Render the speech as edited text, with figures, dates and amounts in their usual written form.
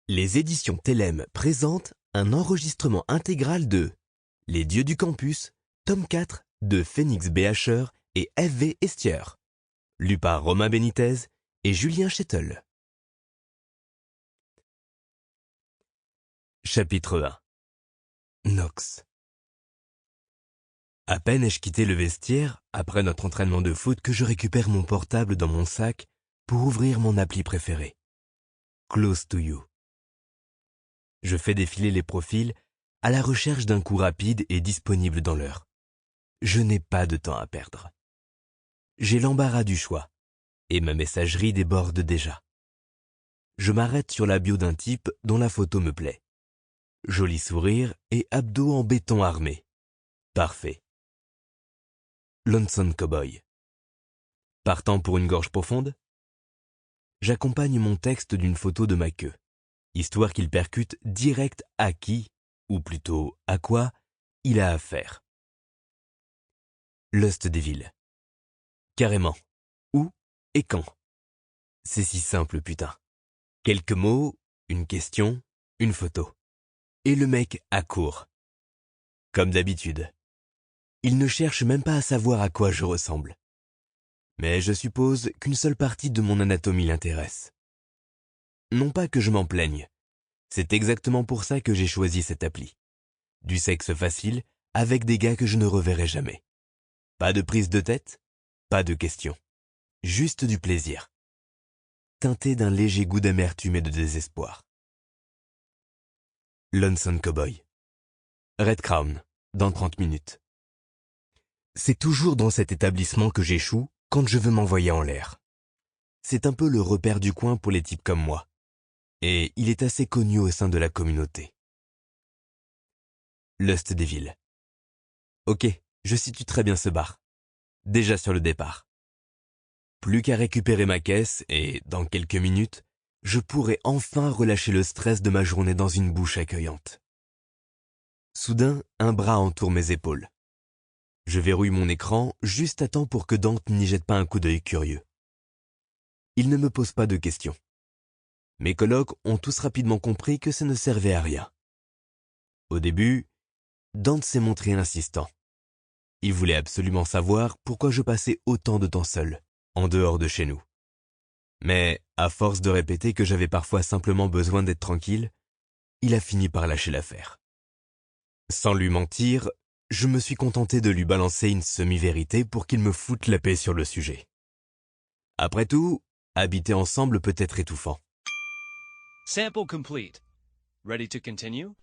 Les éditions Télème présentent un enregistrement intégral de Les Dieux du Campus, tome 4 de Phoenix Beacher et F.V. Estière, lu par Romain Benitez et Julien Chettel. Chapitre 1. Nox. À peine ai-je quitté le vestiaire, après notre entraînement de foot, que je récupère mon portable dans mon sac pour ouvrir mon appli préférée. Close to You. Je fais défiler les profils à la recherche d'un coup rapide et disponible dans l'heure. Je n'ai pas de temps à perdre. J'ai l'embarras du choix et ma messagerie déborde déjà. Je m'arrête sur la bio d'un type dont la photo me plaît. Joli sourire et abdos en béton armé. Parfait. Lonesome Cowboy. Partant pour une gorge profonde? J'accompagne mon texte d'une photo de ma queue, histoire qu'il percute direct à qui, ou plutôt à quoi, il a affaire. Lust Devil. Carrément. Où et quand? C'est si simple, putain. Quelques mots, une question, une photo. Et le mec accourt. Comme d'habitude. Il ne cherche même pas à savoir à quoi je ressemble. Mais je suppose qu'une seule partie de mon anatomie l'intéresse. Non pas que je m'en plaigne. C'est exactement pour ça que j'ai choisi cette appli. Du sexe facile, avec des gars que je ne reverrai jamais. Pas de prise de tête, pas de questions. Juste du plaisir. Teinté d'un léger goût d'amertume et de désespoir. Lonesome Cowboy. Red Crown, dans 30 minutes. C'est toujours dans cet établissement que j'échoue quand je veux m'envoyer en l'air. C'est un peu le repère du coin pour les types comme moi. Et il est assez connu au sein de la communauté. Lust Devil. Ok, je situe très bien ce bar. Déjà sur le départ. Plus qu'à récupérer ma caisse et, dans quelques minutes, je pourrai enfin relâcher le stress de ma journée dans une bouche accueillante. Soudain, un bras entoure mes épaules. Je verrouille mon écran juste à temps pour que Dante n'y jette pas un coup d'œil curieux. Il ne me pose pas de questions. Mes colocs ont tous rapidement compris que ça ne servait à rien. Au début, Dante s'est montré insistant. Il voulait absolument savoir pourquoi je passais autant de temps seul, en dehors de chez nous. Mais, à force de répéter que j'avais parfois simplement besoin d'être tranquille, il a fini par lâcher l'affaire. Sans lui mentir, je me suis contenté de lui balancer une semi-vérité pour qu'il me foute la paix sur le sujet. Après tout, habiter ensemble peut être étouffant. Sample complete. Ready to continue?